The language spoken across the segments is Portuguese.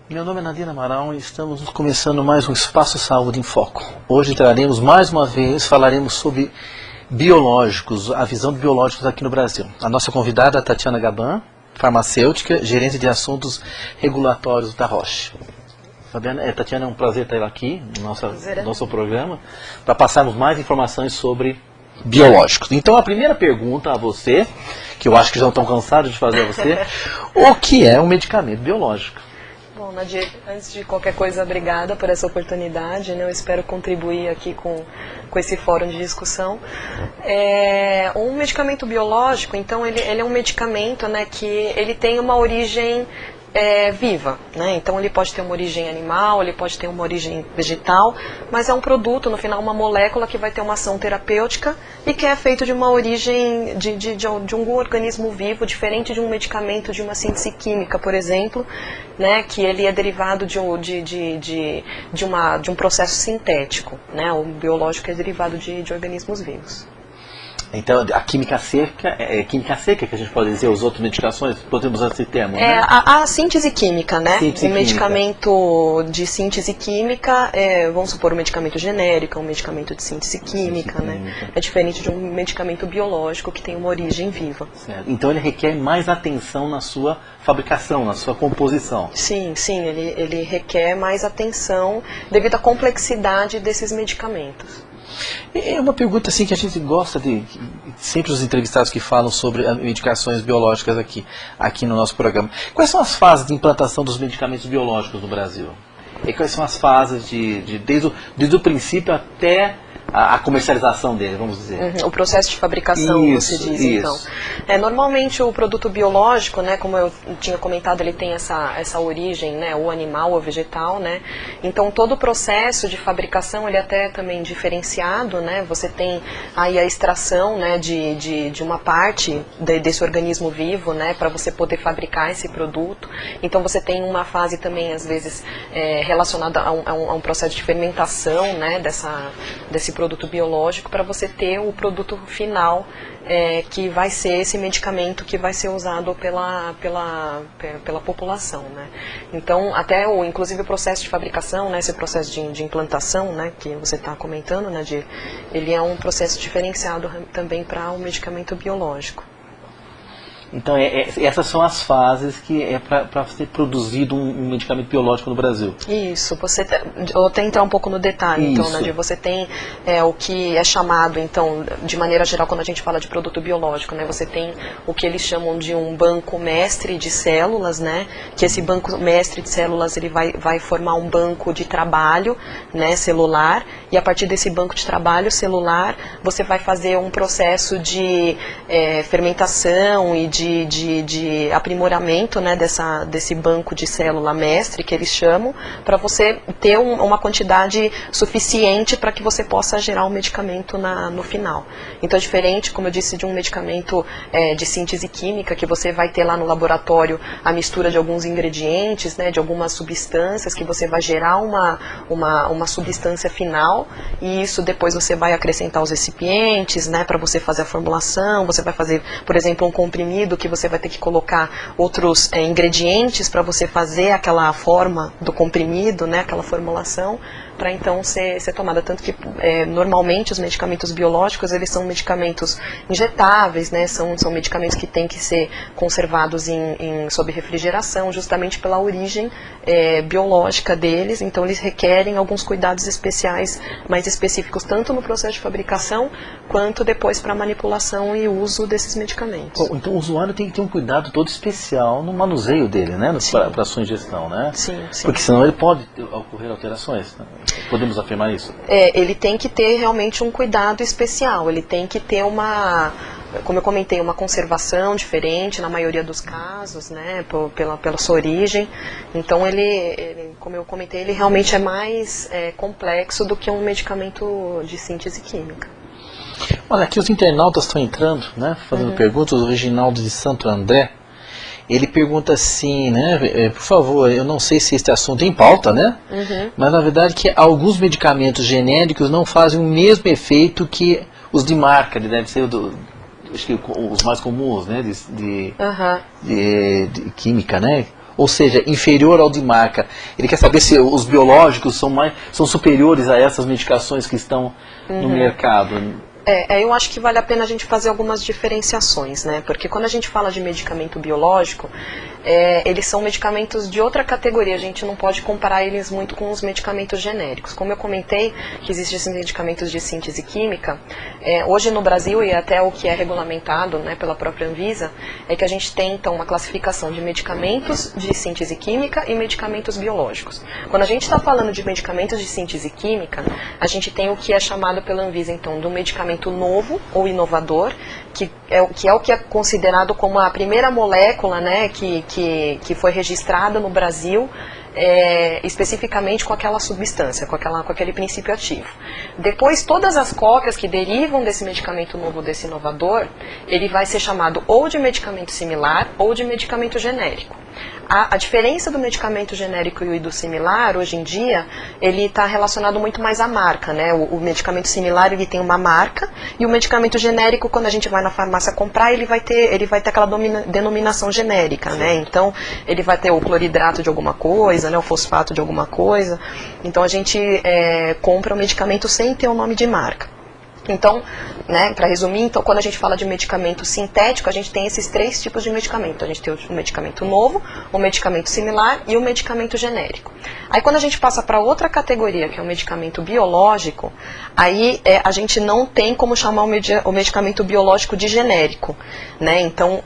Meu nome é Nadir Amaral e estamos começando mais um Espaço Saúde em Foco. Hoje traremos mais uma vez, falaremos sobre biológicos, a visão de biológicos aqui no Brasil. A nossa convidada é a Tatiana Gaban, farmacêutica, gerente de assuntos regulatórios da Roche. Fabiana, Tatiana, é um prazer ter ela aqui no nosso programa, para passarmos mais informações sobre biológicos. Então a primeira pergunta a você, que eu acho que já estão cansados de fazer a você, o que é um medicamento biológico? Bom, Nadir, antes de qualquer coisa, obrigada por essa oportunidade, né? Eu espero contribuir aqui com esse fórum de discussão. Um medicamento biológico, então, ele é um medicamento, né, que ele tem uma origem viva, né? Então ele pode ter uma origem animal, ele pode ter uma origem vegetal, mas é um produto, no final, uma molécula que vai ter uma ação terapêutica e que é feito de uma origem de um organismo vivo, diferente de um medicamento de uma síntese química, por exemplo, né? Que ele é derivado de um processo sintético, né? O biológico é derivado de organismos vivos. Então, a química seca, química seca que a gente pode dizer, os outros medicações, podemos usar esse termo, né? A síntese química, né? Síntese medicamento de síntese química, vamos supor, um medicamento genérico, um medicamento de síntese química, né? É diferente de um medicamento biológico que tem uma origem viva. Certo. Então ele requer mais atenção na sua fabricação, na sua composição. Sim, ele requer mais atenção devido à complexidade desses medicamentos. É uma pergunta assim que a gente gosta de, sempre os entrevistados que falam sobre medicações biológicas aqui no nosso programa. Quais são as fases de implantação dos medicamentos biológicos no Brasil? E quais são as fases desde o princípio até a comercialização dele, vamos dizer? O processo de fabricação, você diz, então. Normalmente o produto biológico, né, como eu tinha comentado, ele tem essa origem, né, ou animal ou vegetal, né? Então todo o processo de fabricação, ele é até também diferenciado, né? Você tem aí a extração, né, de uma parte desse organismo vivo, né, para você poder fabricar esse produto. Então você tem uma fase também, às vezes, relacionada a um processo de fermentação, né, desse produto biológico, para você ter o produto final, que vai ser esse medicamento que vai ser usado pela população, né? Então, inclusive o processo de fabricação, né, esse processo de implantação, né, que você está comentando, Nadir, ele é um processo diferenciado também para o medicamento biológico. Então, essas são as fases que é para ser produzido um medicamento biológico no Brasil. Isso, eu vou até entrar um pouco no detalhe, então, Nadir, você tem o que é chamado, então, de maneira geral, quando a gente fala de produto biológico, né, você tem o que eles chamam de um banco mestre de células, né, que esse banco mestre de células, ele vai formar um banco de trabalho, né, celular, e a partir desse banco de trabalho celular, você vai fazer um processo de fermentação e de aprimoramento, né, desse banco de célula mestre, que eles chamam, para você ter uma quantidade suficiente para que você possa gerar um medicamento no final. Então é diferente, como eu disse, de um medicamento de síntese química, que você vai ter lá no laboratório a mistura de alguns ingredientes, né, de algumas substâncias, que você vai gerar uma substância final, e isso depois você vai acrescentar os recipientes, né, para você fazer a formulação. Você vai fazer, por exemplo, um comprimido que você vai ter que colocar outros ingredientes para você fazer aquela forma do comprimido, né, aquela formulação, para então ser tomada. Tanto que normalmente os medicamentos biológicos, eles são medicamentos injetáveis, né, são medicamentos que têm que ser conservados sob refrigeração, justamente pela origem biológica deles. Então eles requerem alguns cuidados especiais, mais específicos, tanto no processo de fabricação, quanto depois para manipulação e uso desses medicamentos. Então o usuário tem que ter um cuidado todo especial no manuseio dele, né, para a sua ingestão, né? Sim. Porque senão ele pode ocorrer alterações, né? Podemos afirmar isso? Ele tem que ter realmente um cuidado especial, ele tem que ter como eu comentei, uma conservação diferente na maioria dos casos, né, pela sua origem. Então ele, como eu comentei, ele realmente é mais complexo do que um medicamento de síntese química. Olha, aqui os internautas estão entrando, né, fazendo perguntas. O Reginaldo de Santo André, ele pergunta assim, né, por favor, eu não sei se este assunto é em pauta, né, mas na verdade que alguns medicamentos genéricos não fazem o mesmo efeito que os de marca, deve ser acho que os mais comuns, né, de química, né. ou seja, inferior ao de marca. Ele quer saber se os biológicos são superiores a essas medicações que estão no mercado. Eu acho que vale a pena a gente fazer algumas diferenciações, né? Porque quando a gente fala de medicamento biológico, eles são medicamentos de outra categoria, a gente não pode comparar eles muito com os medicamentos genéricos. Como eu comentei, que existem esses medicamentos de síntese química, hoje no Brasil, e até o que é regulamentado, né, pela própria Anvisa, é que a gente tem então uma classificação de medicamentos de síntese química e medicamentos biológicos. Quando a gente está falando de medicamentos de síntese química, a gente tem o que é chamado pela Anvisa então do medicamento novo ou inovador, que é o que é considerado como a primeira molécula, né, que foi registrada no Brasil, especificamente com aquela substância, com aquele princípio ativo. Depois, todas as cópias que derivam desse medicamento novo, desse inovador, ele vai ser chamado ou de medicamento similar ou de medicamento genérico. A diferença do medicamento genérico e do similar, hoje em dia, ele está relacionado muito mais à marca, né? O medicamento similar, ele tem uma marca, e o medicamento genérico, quando a gente vai na farmácia comprar, ele vai ter aquela denominação genérica, né? Então, ele vai ter o cloridrato de alguma coisa, né? O fosfato de alguma coisa. Então, a gente compra o medicamento sem ter o nome de marca. Então, né, para resumir, então, quando a gente fala de medicamento sintético, a gente tem esses 3 tipos de medicamento. A gente tem o medicamento novo, o medicamento similar e o medicamento genérico. Aí, quando a gente passa para outra categoria, que é o medicamento biológico, aí a gente não tem como chamar o medicamento biológico de genérico, né? Então,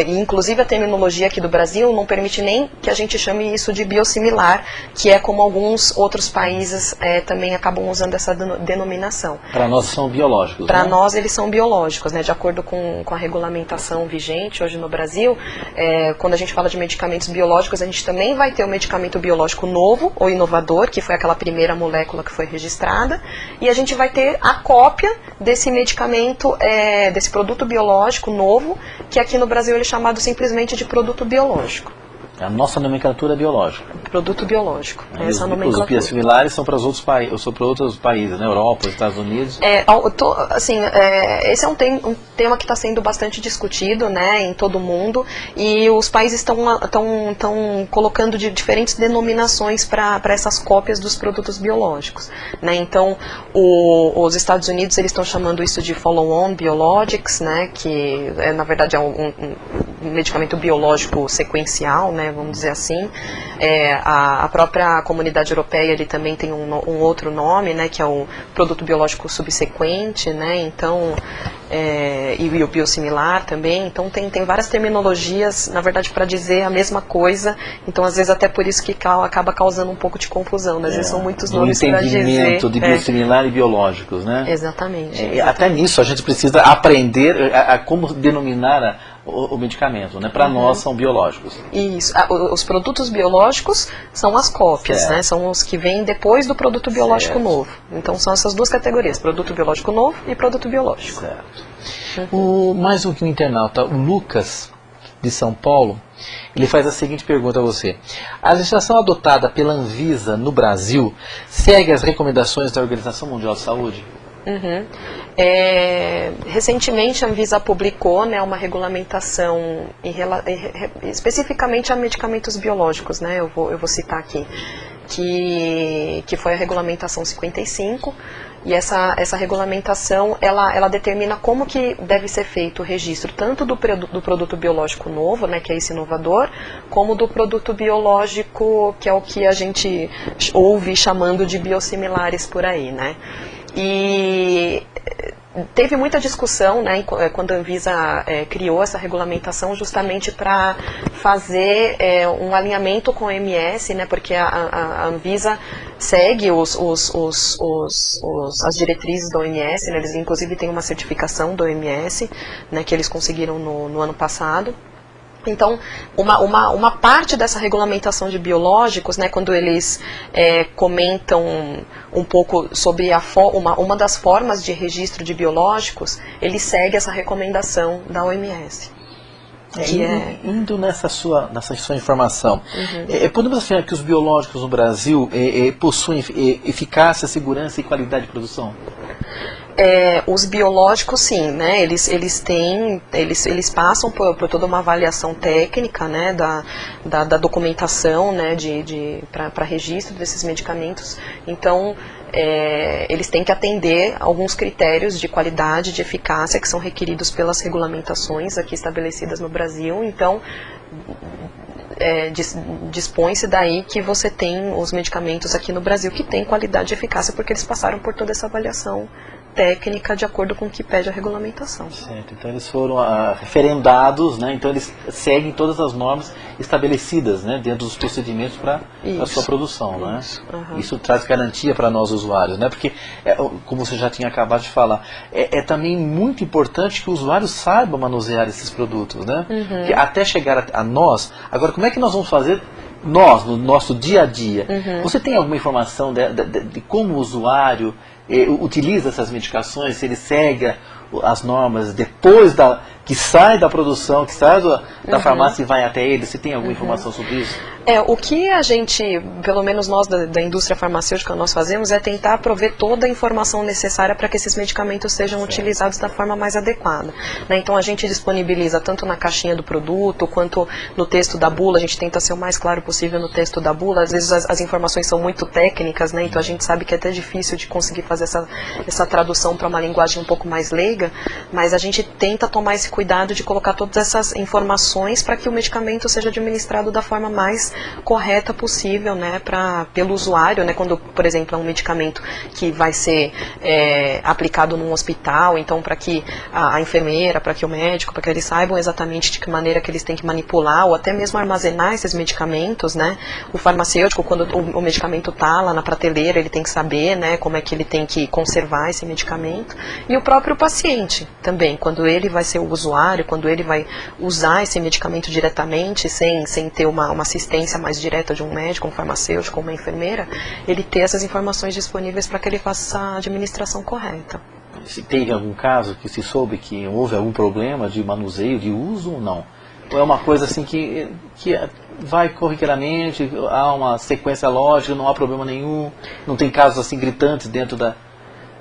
inclusive a terminologia aqui do Brasil não permite nem que a gente chame isso de biosimilar, que é como alguns outros países também acabam usando essa denominação. Para nós são biológicos. Para nós eles são biológicos, né? De acordo com a regulamentação vigente hoje no Brasil, quando a gente fala de medicamentos biológicos, a gente também vai ter o medicamento biológico novo ou inovador, que foi aquela primeira molécula que foi registrada, e a gente vai ter a cópia desse medicamento, desse produto biológico novo, que aqui no Brasil ele é chamado simplesmente de produto biológico. A nossa nomenclatura é biológica. Produto biológico. Essa os biosimilares são para os outros países, são para outros países, né? Europa, Estados Unidos. Esse é um tema que está sendo bastante discutido, né, em todo o mundo, e os países estão colocando de diferentes denominações para essas cópias dos produtos biológicos, né? Então, os Estados Unidos eles estão chamando isso de follow-on biologics, né, que na verdade é um medicamento biológico sequencial, né, vamos dizer assim. A própria comunidade europeia ele também tem um outro nome, né, que é o produto biológico subsequente, né, então, e o biosimilar também. Então tem várias terminologias, na verdade, para dizer a mesma coisa. Então, às vezes, até por isso que acaba causando um pouco de confusão, né? Às vezes são muitos nomes para dizer. Entendimento de biosimilar e biológicos, né? Exatamente. Até nisso a gente precisa aprender a como denominar o medicamento, né? Para nós são biológicos. Isso. Os produtos biológicos são as cópias, né? São os que vêm depois do produto biológico novo. Então são essas 2 categorias, produto biológico novo e produto biológico. Certo. Mais um internauta, o Lucas, de São Paulo, ele faz a seguinte pergunta a você. A legislação adotada pela Anvisa no Brasil segue as recomendações da Organização Mundial de Saúde? Recentemente a Anvisa publicou, né, uma regulamentação especificamente a medicamentos biológicos, né, eu vou citar aqui, que foi a regulamentação 55, e essa regulamentação ela determina como que deve ser feito o registro tanto do produto biológico novo, né, que é esse inovador, como do produto biológico, que é o que a gente ouve chamando de biosimilares por aí, né. E teve muita discussão, né, quando a Anvisa criou essa regulamentação justamente para fazer um alinhamento com a OMS, né, porque a Anvisa segue as diretrizes da OMS, né, eles inclusive têm uma certificação da OMS, né, que eles conseguiram no ano passado. Então, uma parte dessa regulamentação de biológicos, né, quando eles comentam um pouco sobre uma das formas de registro de biológicos, ele segue essa recomendação da OMS. Indo nessa sua informação, podemos afirmar que os biológicos no Brasil possuem eficácia, segurança e qualidade de produção? Os biológicos, sim, né? Eles passam por toda uma avaliação técnica, né? Da documentação, né? Para registro desses medicamentos. Então, eles têm que atender alguns critérios de qualidade, de eficácia que são requeridos pelas regulamentações aqui estabelecidas no Brasil. Então, dispõe-se daí que você tem os medicamentos aqui no Brasil que têm qualidade e eficácia porque eles passaram por toda essa avaliação técnica de acordo com o que pede a regulamentação. Certo, então eles foram referendados, né? Então eles seguem todas as normas estabelecidas, né? Dentro dos procedimentos para a sua produção, né? Isso traz garantia para nós usuários, né? Porque, como você já tinha acabado de falar, é também muito importante que o usuário saiba manusear esses produtos, né? Que até chegar a nós. Agora, como é que nós vamos fazer nós, no nosso dia a dia? Você tem alguma informação de como o usuário utiliza essas medicações, se ele segue as normas depois que sai da produção, que sai da farmácia e vai até ele? Você tem alguma informação sobre isso? O que a gente, pelo menos nós da indústria farmacêutica, nós fazemos é tentar prover toda a informação necessária para que esses medicamentos sejam utilizados da forma mais adequada, né? Então a gente disponibiliza tanto na caixinha do produto, quanto no texto da bula. A gente tenta ser o mais claro possível no texto da bula. Às vezes as informações são muito técnicas, né? Então a gente sabe que é até difícil de conseguir fazer essa tradução para uma linguagem um pouco mais leiga, mas a gente tenta tomar esse cuidado de colocar todas essas informações para que o medicamento seja administrado da forma mais correta possível, né, pelo usuário, né, quando, por exemplo, é um medicamento que vai ser aplicado num hospital, então para que a enfermeira, para que o médico, para que eles saibam exatamente de que maneira que eles têm que manipular ou até mesmo armazenar esses medicamentos, né, o farmacêutico, quando o medicamento está lá na prateleira, ele tem que saber, né, como é que ele tem que conservar esse medicamento, e o próprio paciente também, quando ele vai ser o usuário, quando ele vai usar esse medicamento diretamente, sem ter uma assistência mais direta de um médico, um farmacêutico, uma enfermeira, ele ter essas informações disponíveis para que ele faça a administração correta. Se teve algum caso que se soube que houve algum problema de manuseio, de uso ou não? Ou é uma coisa assim que vai corriqueiramente, há uma sequência lógica, não há problema nenhum, não tem casos assim gritantes dentro da...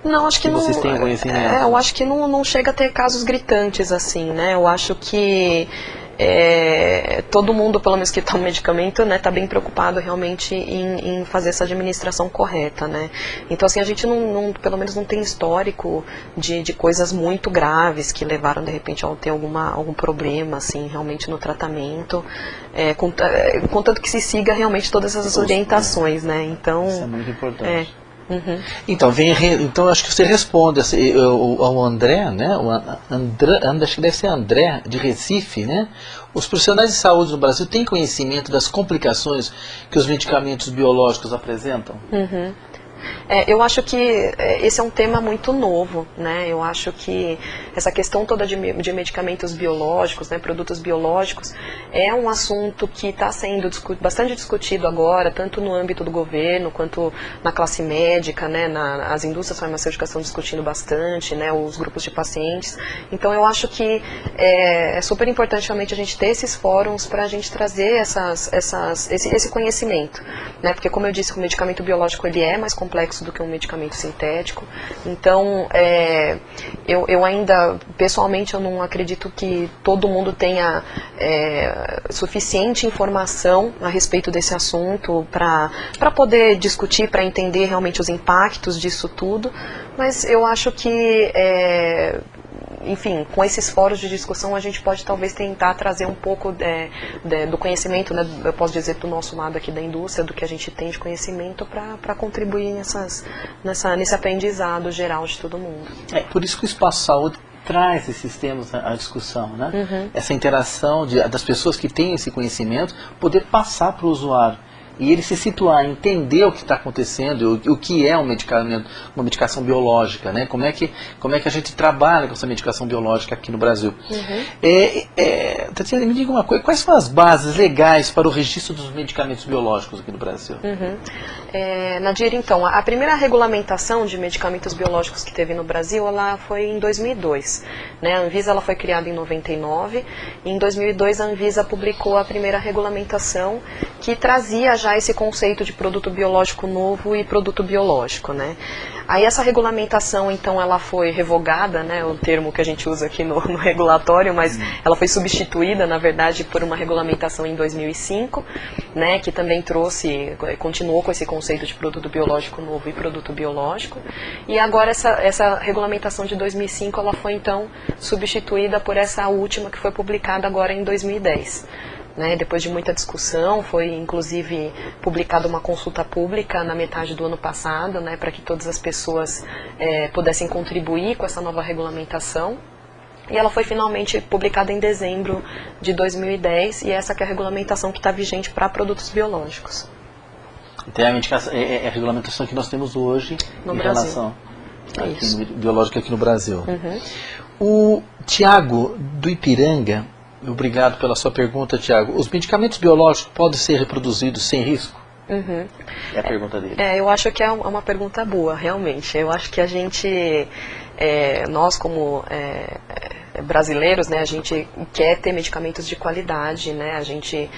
Não, acho que não. Vocês têm conhecimento? Eu acho que não chega a ter casos gritantes assim, né? Eu acho que todo mundo, pelo menos que toma medicamento, né, está bem preocupado realmente em fazer essa administração correta, né? Então, assim, a gente pelo menos não tem histórico de coisas muito graves que levaram, de repente, a ter algum problema, assim, realmente no tratamento, contanto que se siga realmente todas essas orientações, né? Então, isso é muito importante. Então acho que você responde ao André, né? Acho que deve ser André, de Recife, né? Os profissionais de saúde no Brasil têm conhecimento das complicações que os medicamentos biológicos apresentam? Eu acho que esse é um tema muito novo, né? Eu acho que essa questão toda de medicamentos biológicos, né, produtos biológicos, é um assunto que está sendo bastante discutido agora, tanto no âmbito do governo, quanto na classe médica, né? As indústrias farmacêuticas estão discutindo bastante, né, os grupos de pacientes. Então eu acho que é super importante realmente a gente ter esses fóruns para a gente trazer esse conhecimento, né? Porque, como eu disse, o medicamento biológico ele é mais complexo do que um medicamento sintético. Então, eu ainda, pessoalmente, eu não acredito que todo mundo tenha suficiente informação a respeito desse assunto para poder discutir, para entender realmente os impactos disso tudo, mas eu acho que enfim, com esses fóruns de discussão a gente pode talvez tentar trazer um pouco do conhecimento, né, eu posso dizer do nosso lado aqui da indústria, do que a gente tem de conhecimento para contribuir nesse aprendizado geral de todo mundo. Por isso que o Espaço Saúde traz esses temas à discussão, né? Essa interação das pessoas que têm esse conhecimento, poder passar para o usuário. E ele se situar, entender o que está acontecendo, o que é um medicamento, uma medicação biológica, né? Como é que a gente trabalha com essa medicação biológica aqui no Brasil. Tatiana, me diga uma coisa, quais são as bases legais para o registro dos medicamentos biológicos aqui no Brasil? Nadir, então, a primeira regulamentação de medicamentos biológicos que teve no Brasil, ela foi em 2002. Né? A Anvisa ela foi criada em 99, e em 2002 a Anvisa publicou a primeira regulamentação que trazia já já esse conceito de produto biológico novo e produto biológico, né? Aí essa regulamentação, então, ela foi revogada, né, o termo que a gente usa aqui no regulatório, mas ela foi substituída, na verdade, por uma regulamentação em 2005, né, que também continuou com esse conceito de produto biológico novo e produto biológico. E agora essa regulamentação de 2005, ela foi, então, substituída por essa última que foi publicada agora em 2010. Né, depois de muita discussão, foi inclusive publicada uma consulta pública na metade do ano passado, né, para que todas as pessoas pudessem contribuir com essa nova regulamentação. E ela foi finalmente publicada em dezembro de 2010, e essa que é a regulamentação que está vigente para produtos biológicos. Então é a regulamentação que nós temos hoje no em Brasil. Relação biológica aqui no Brasil. Uhum. O Tiago do Ipiranga, obrigado pela sua pergunta, Tiago. Os medicamentos biológicos podem ser reproduzidos sem risco? Uhum. É a pergunta dele. Eu acho que é uma pergunta boa, realmente. Eu acho que a gente, nós como brasileiros, né, a gente quer ter medicamentos de qualidade, né, a gente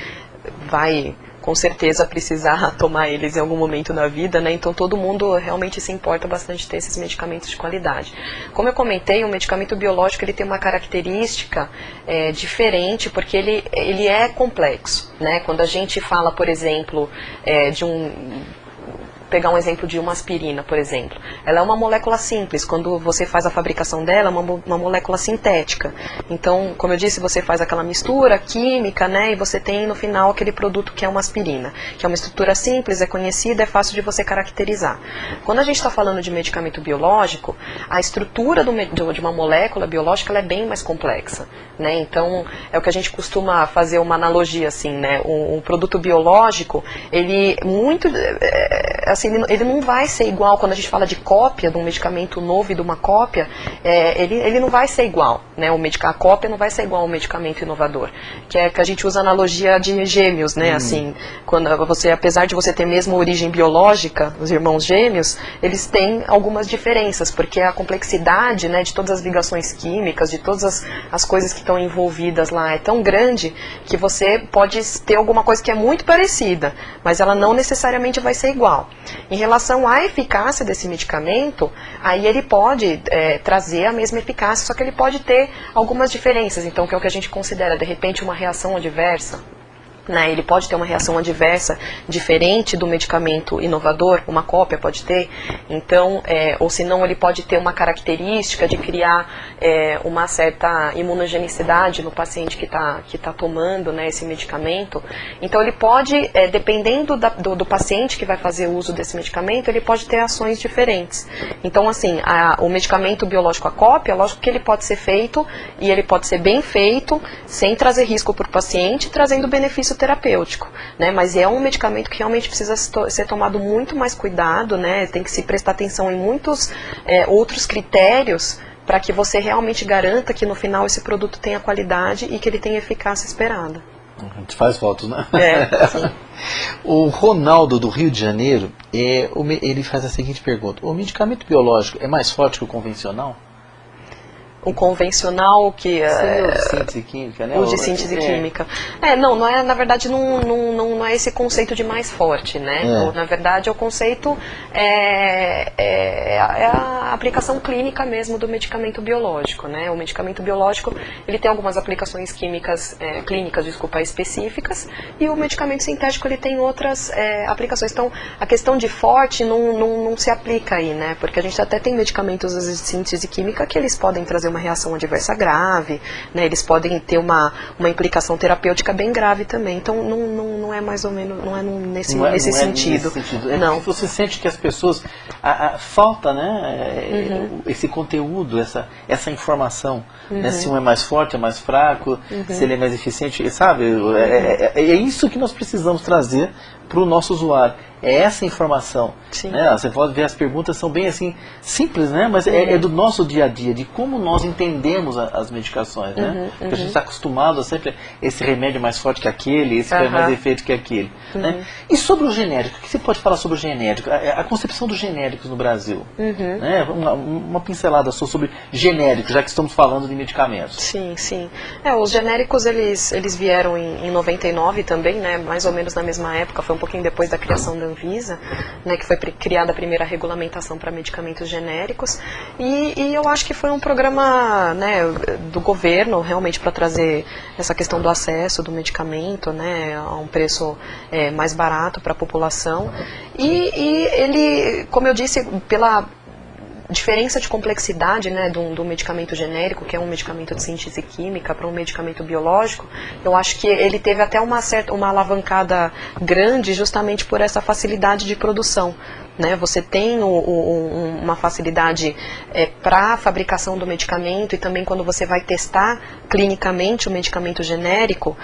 vai com certeza precisar tomar eles em algum momento da vida, né? Então todo mundo realmente se importa bastante ter esses medicamentos de qualidade. Como eu comentei, o medicamento biológico ele tem uma característica diferente, porque ele é complexo, né? Quando a gente fala, por exemplo, pegar um exemplo de uma aspirina, por exemplo. Ela é uma molécula simples. Quando você faz a fabricação dela, é uma molécula sintética. Então, como eu disse, você faz aquela mistura química, né, e você tem no final aquele produto que é uma aspirina, que é uma estrutura simples, é conhecida, é fácil de você caracterizar. Quando a gente está falando de medicamento biológico, a estrutura de uma molécula biológica ela é bem mais complexa, né? Então, é o que a gente costuma fazer uma analogia assim, né? Um produto biológico, ele ele não vai ser igual quando a gente fala de cópia de um medicamento novo e de uma cópia, ele não vai ser igual, né? A cópia não vai ser igual ao medicamento inovador, que a gente usa a analogia de gêmeos, né? Assim, quando apesar de você ter mesmo origem biológica, os irmãos gêmeos, eles têm algumas diferenças, porque a complexidade, né, de todas as ligações químicas, de todas as coisas que estão envolvidas lá é tão grande que você pode ter alguma coisa que é muito parecida, mas ela não necessariamente vai ser igual. Em relação à eficácia desse medicamento, aí ele pode trazer a mesma eficácia, só que ele pode ter algumas diferenças, então que é o que a gente considera, de repente, uma reação adversa. Né, ele pode ter uma reação adversa diferente do medicamento inovador, uma cópia pode ter, então, ou senão ele pode ter uma característica de criar uma certa imunogenicidade no paciente que tá tomando, né, esse medicamento. Então ele pode, dependendo do paciente que vai fazer uso desse medicamento, ele pode ter ações diferentes. Então assim, o medicamento biológico a cópia, lógico que ele pode ser feito, e ele pode ser bem feito, sem trazer risco para o paciente, trazendo benefício terapêutico, né? Mas é um medicamento que realmente precisa ser tomado muito mais cuidado, né? Tem que se prestar atenção em muitos outros critérios para que você realmente garanta que no final esse produto tenha qualidade e que ele tenha eficácia esperada. A gente faz votos, né? Sim. O Ronaldo do Rio de Janeiro, ele faz a seguinte pergunta: o medicamento biológico é mais forte que o convencional? O convencional que o de síntese química, né? O de síntese química. Não é, na verdade, não é esse conceito de mais forte, né? Na verdade, o conceito é a aplicação clínica mesmo do medicamento biológico, né? O medicamento biológico, ele tem algumas aplicações clínicas específicas, e o medicamento sintético, ele tem outras aplicações. Então, a questão de forte não se aplica aí, né? Porque a gente até tem medicamentos de síntese química que eles podem trazer uma reação adversa grave, né? Eles podem ter uma implicação terapêutica bem grave também. Então não é mais ou menos, não é nesse sentido. Não. Você sente que as pessoas falta, né? Esse conteúdo, essa informação, né? Se um é mais forte, é mais fraco, se ele é mais eficiente, sabe? É isso que nós precisamos trazer para o nosso usuário. é essa informação. Né? Você pode ver, as perguntas são bem assim, simples, né? Mas é do nosso dia a dia, de como nós entendemos as medicações, né? Porque a gente está acostumado a sempre esse remédio mais forte que aquele, esse faz mais efeito que aquele. Né? E sobre o genérico, o que você pode falar sobre o genérico? A concepção dos genéricos no Brasil. Né? Uma pincelada só sobre genéricos, já que estamos falando de medicamentos. Sim, sim. Os genéricos, eles vieram em 99 também, né? Mais ou menos na mesma época, foi um pouquinho depois da criação da Anvisa, né? Que foi criada a primeira regulamentação para medicamentos genéricos. E eu acho que foi um programa, né, do governo, realmente, para trazer essa questão do acesso do medicamento, né, a um preço mais barato para a população. E ele, como eu disse, pela diferença de complexidade, né, do medicamento genérico, que é um medicamento de síntese química, para um medicamento biológico, eu acho que ele teve até uma alavancada grande justamente por essa facilidade de produção. Né, você tem uma facilidade para a fabricação do medicamento, e também quando você vai testar clinicamente o medicamento genérico,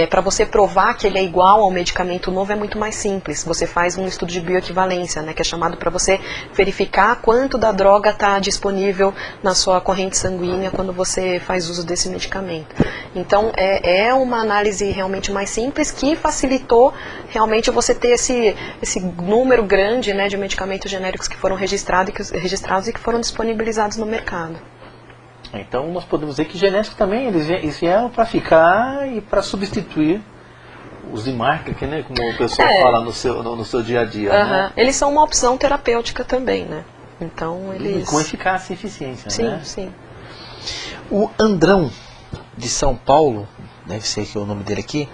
para você provar que ele é igual ao medicamento novo é muito mais simples. Você faz um estudo de bioequivalência, né, que é chamado para você verificar quanto da droga está disponível na sua corrente sanguínea quando você faz uso desse medicamento. Então é uma análise realmente mais simples, que facilitou realmente você ter esse número grande, né, de medicamentos genéricos que foram registrados e que foram disponibilizados no mercado. Então nós podemos dizer que genéricos também eles vieram para ficar e para substituir os de marca, né, como o pessoal fala no seu dia a dia. Né? Eles são uma opção terapêutica também, né? Então eles... E com eficácia e eficiência. Sim, né? sim. O Andrão, de São Paulo, deve ser que é o nome dele aqui,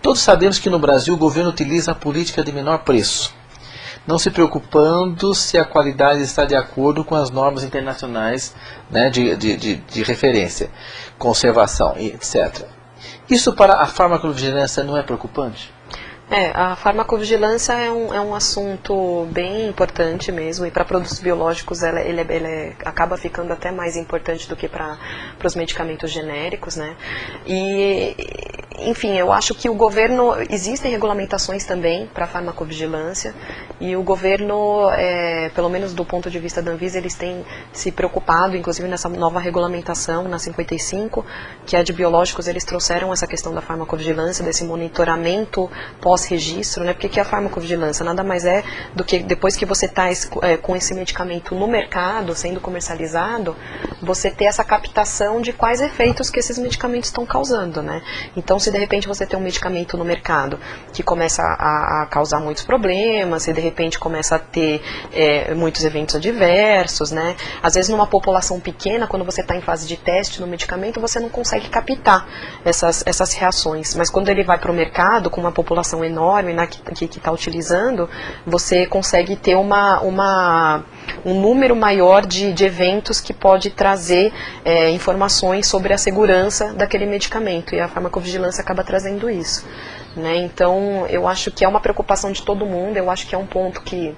todos sabemos que no Brasil o governo utiliza a política de menor preço, não se preocupando se a qualidade está de acordo com as normas internacionais, né, de referência, conservação, etc. Isso para a farmacovigilância não é preocupante? A farmacovigilância é um assunto bem importante mesmo, e para produtos biológicos ele acaba ficando até mais importante do que para os medicamentos genéricos, né? E, enfim, eu acho que o governo, existem regulamentações também para a farmacovigilância, e o governo, pelo menos do ponto de vista da Anvisa, eles têm se preocupado, inclusive nessa nova regulamentação, na 55, que é de biológicos, eles trouxeram essa questão da farmacovigilância, desse monitoramento pós-registro, né? Porque que a farmacovigilância nada mais é do que depois que você está com esse medicamento no mercado, sendo comercializado, você ter essa captação de quais efeitos que esses medicamentos estão causando, né? Então, se de repente você tem um medicamento no mercado que começa a causar muitos problemas, se de repente começa a ter muitos eventos adversos, né? Às vezes numa população pequena, quando você está em fase de teste no medicamento, você não consegue captar essas reações, mas quando ele vai para o mercado com uma população enorme, né, que está utilizando, você consegue ter um número maior de eventos que pode trazer informações sobre a segurança daquele medicamento, e a farmacovigilância acaba trazendo isso, né? Então, eu acho que é uma preocupação de todo mundo, eu acho que é um ponto que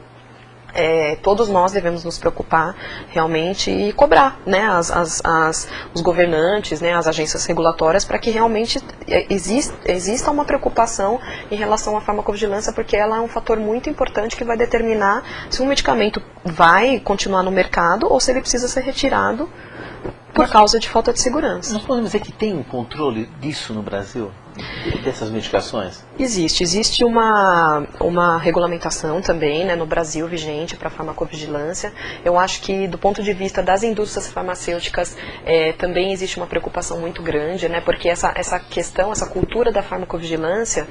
todos nós devemos nos preocupar realmente e cobrar, né, os governantes, né, as agências regulatórias, para que realmente exista uma preocupação em relação à farmacovigilância, porque ela é um fator muito importante que vai determinar se um medicamento vai continuar no mercado ou se ele precisa ser retirado por causa de falta de segurança. Nós podemos dizer que tem um controle disso no Brasil? Dessas medicações? Existe uma regulamentação também, né, no Brasil vigente para farmacovigilância. Eu acho que do ponto de vista das indústrias farmacêuticas também existe uma preocupação muito grande, né, porque essa questão, essa cultura da farmacovigilância,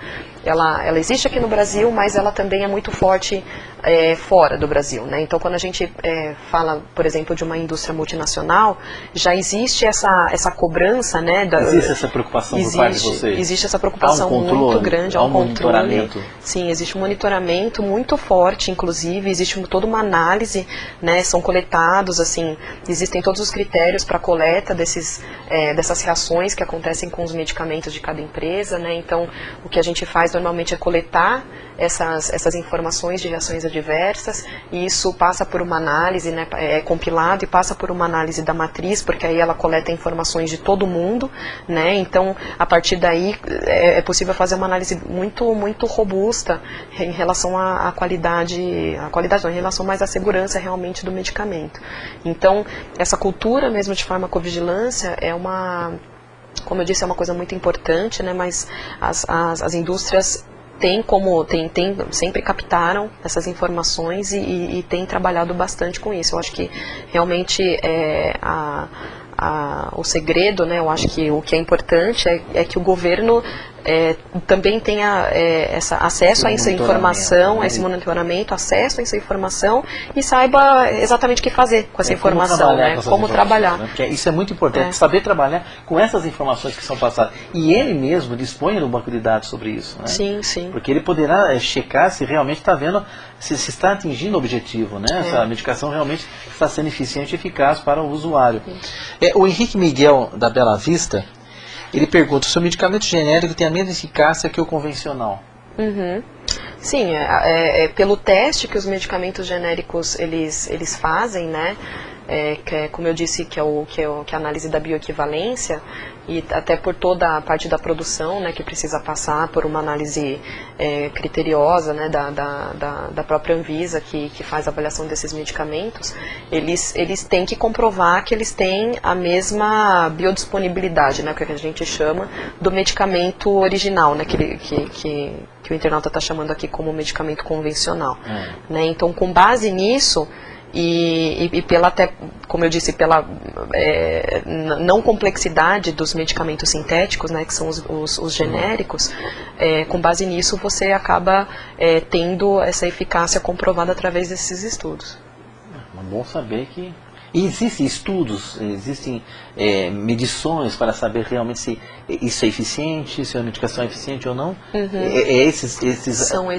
ela existe aqui no Brasil, mas ela também é muito forte fora do Brasil, né? Então, quando a gente fala, por exemplo, de uma indústria multinacional, já existe essa cobrança, né? Existe essa preocupação por parte de vocês? Existe essa preocupação muito grande, há um monitoramento. Sim, existe um monitoramento muito forte, inclusive, existe toda uma análise, né? São coletados, assim, existem todos os critérios para a coleta dessas reações que acontecem com os medicamentos de cada empresa, né? Então, o que a gente faz normalmente é coletar essas informações de reações adversas, e isso passa por uma análise, né, é compilado e passa por uma análise da matriz, porque aí ela coleta informações de todo mundo, né? Então, a partir daí, é possível fazer uma análise muito robusta em relação à qualidade não, em relação mais à segurança realmente do medicamento. Então, essa cultura mesmo de farmacovigilância como eu disse, é uma coisa muito importante, né, mas as indústrias sempre captaram essas informações e têm trabalhado bastante com isso. Eu acho que realmente o segredo, né, eu acho que o que é importante é que o governo também tenha acesso a essa informação, a esse monitoramento, acesso a essa informação e saiba exatamente o que fazer com essa informação, né? Como trabalhar. Né? Porque isso é muito importante, saber trabalhar com essas informações que são passadas. E ele mesmo dispõe do banco de dados sobre isso, né? Sim, sim. Porque ele poderá checar se realmente está vendo, se está atingindo o objetivo, né? Essa medicação realmente está sendo eficiente e eficaz para o usuário. O Henrique Miguel, da Bela Vista, ele pergunta, o seu medicamento genérico tem a mesma eficácia que o convencional? Uhum. Sim, pelo teste que os medicamentos genéricos eles fazem, né? Como eu disse, que é a análise da bioequivalência, e até por toda a parte da produção, né, que precisa passar por uma análise criteriosa, né, da própria Anvisa, que faz a avaliação desses medicamentos, eles têm que comprovar que eles têm a mesma biodisponibilidade, né, que a gente chama do medicamento original, né, que o internauta está chamando aqui como medicamento convencional. Né, então, com base nisso, e pela, até, como eu disse, pela não complexidade dos medicamentos sintéticos, né, que são os genéricos, com base nisso você acaba tendo essa eficácia comprovada através desses estudos. É bom saber que... E existem estudos, existem medições para saber realmente se isso é eficiente, se a medicação é eficiente ou não? Esses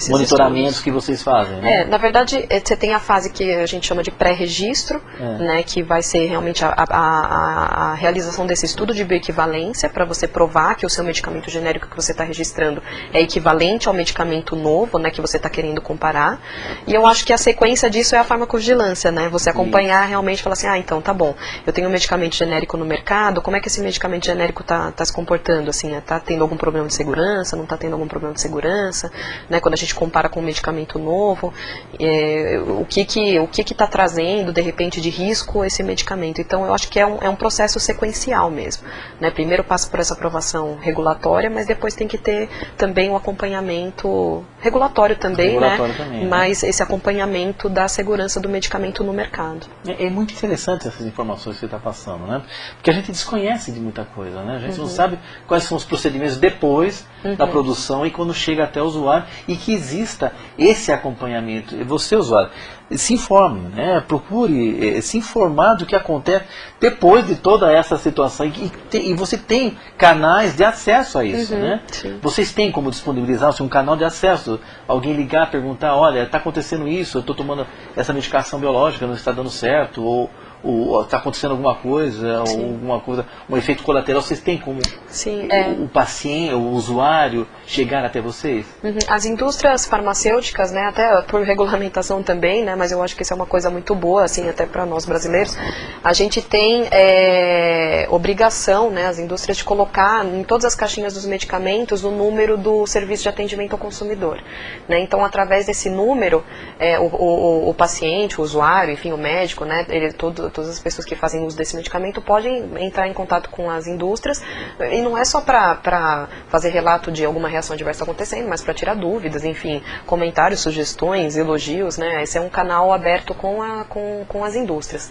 monitoramentos estudos que vocês fazem, né? Na verdade, você tem a fase que a gente chama de pré-registro, né, que vai ser realmente a realização desse estudo de bioequivalência, para você provar que o seu medicamento genérico que você está registrando é equivalente ao medicamento novo, né, que você está querendo comparar. E eu acho que a sequência disso é a farmacovigilância, né? Você acompanhar realmente e falar assim, então tá bom, eu tenho um medicamento genérico no mercado, como é que esse medicamento genérico está se comportando, assim, está tendo algum problema de segurança, não está tendo algum problema de segurança, né, quando a gente compara com um medicamento novo, o que está trazendo, de repente, de risco esse medicamento. Então, eu acho que é um processo sequencial mesmo, né, primeiro passa por essa aprovação regulatória, mas depois tem que ter também um acompanhamento regulatório também, né, mas esse acompanhamento da segurança do medicamento no mercado. É muito interessante essas informações que você está passando, né? Porque a gente desconhece de muita coisa, né? A gente não sabe quais são os procedimentos depois da produção e quando chega até o usuário, e que exista esse acompanhamento. E você, usuário, se informe, né? Procure se informar do que acontece depois de toda essa situação, e você tem canais de acesso a isso, né? Sim. Vocês têm como disponibilizar um canal de acesso, alguém ligar, perguntar, olha, está acontecendo isso, eu estou tomando essa medicação biológica, não está dando certo, ou está acontecendo alguma coisa, um efeito colateral, vocês têm como o paciente, o usuário, chegar até vocês? As indústrias farmacêuticas, né, até por regulamentação também, né, mas eu acho que isso é uma coisa muito boa, assim, até para nós brasileiros, a gente tem obrigação, né, as indústrias, de colocar em todas as caixinhas dos medicamentos o número do serviço de atendimento ao consumidor, né, então através desse número, o paciente, o usuário, enfim, o médico, né, todas as pessoas que fazem uso desse medicamento podem entrar em contato com as indústrias, e não é só para fazer relato de alguma reação adversa acontecendo, mas para tirar dúvidas, enfim, comentários, sugestões, elogios, né? Esse é um canal aberto com as indústrias.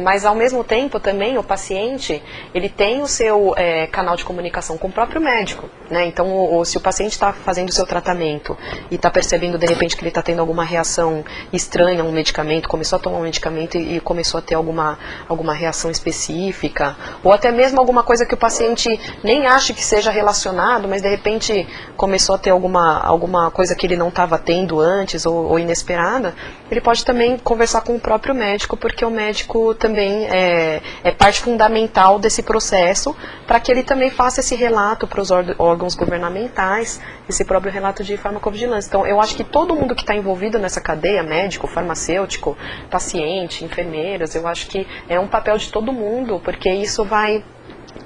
Mas ao mesmo tempo também o paciente, ele tem o seu canal de comunicação com o próprio médico, né? Então se o paciente está fazendo o seu tratamento e está percebendo de repente que ele está tendo alguma reação estranha a um medicamento, começou a tomar um medicamento e começou a ter alguma reação específica, ou até mesmo alguma coisa que o paciente nem acha que seja relacionado, mas de repente começou a ter alguma coisa que ele não estava tendo antes, ou inesperada, ele pode também conversar com o próprio médico, porque o médico também é parte fundamental desse processo, para que ele também faça esse relato para os órgãos governamentais, esse próprio relato de farmacovigilância. Então, eu acho que todo mundo que está envolvido nessa cadeia, médico, farmacêutico, paciente, enfermeiras, eu acho que é um papel de todo mundo, porque isso vai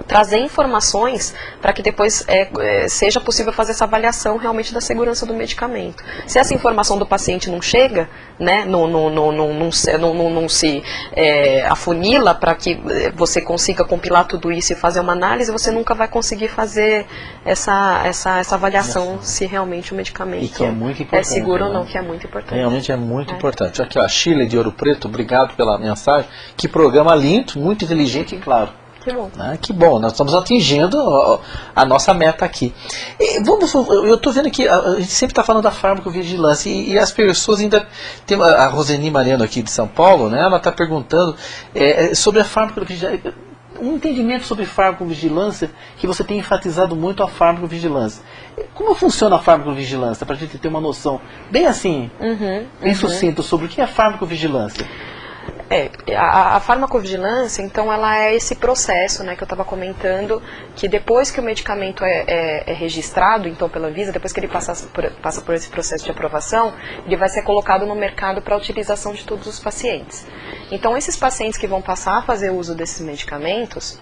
trazer informações para que depois seja possível fazer essa avaliação realmente da segurança do medicamento. Se essa informação do paciente não chega, né, não se afunila para que você consiga compilar tudo isso e fazer uma análise, você nunca vai conseguir fazer essa avaliação se realmente o medicamento e que é muito importante, seguro ou né? não, que é muito importante. Realmente é muito importante. Aqui, ó, a Shirley de Ouro Preto, obrigado pela mensagem. Que programa lindo, muito inteligente e claro. Que bom. Que bom, nós estamos atingindo a nossa meta aqui. Eu estou vendo que a gente sempre está falando da farmacovigilância e as pessoas ainda... Tem a Roseni Mariano aqui de São Paulo, né, ela está perguntando sobre a farmacovigilância. Um entendimento sobre farmacovigilância que você tem enfatizado muito a farmacovigilância. Como funciona a farmacovigilância? Para a gente ter uma noção bem assim, bem sucinto sobre o que é farmacovigilância. A farmacovigilância, então, ela é esse processo, né, que eu estava comentando, que depois que o medicamento é registrado, então, pela Anvisa, depois que ele passa por esse processo de aprovação, ele vai ser colocado no mercado para a utilização de todos os pacientes. Então, esses pacientes que vão passar a fazer uso desses medicamentos,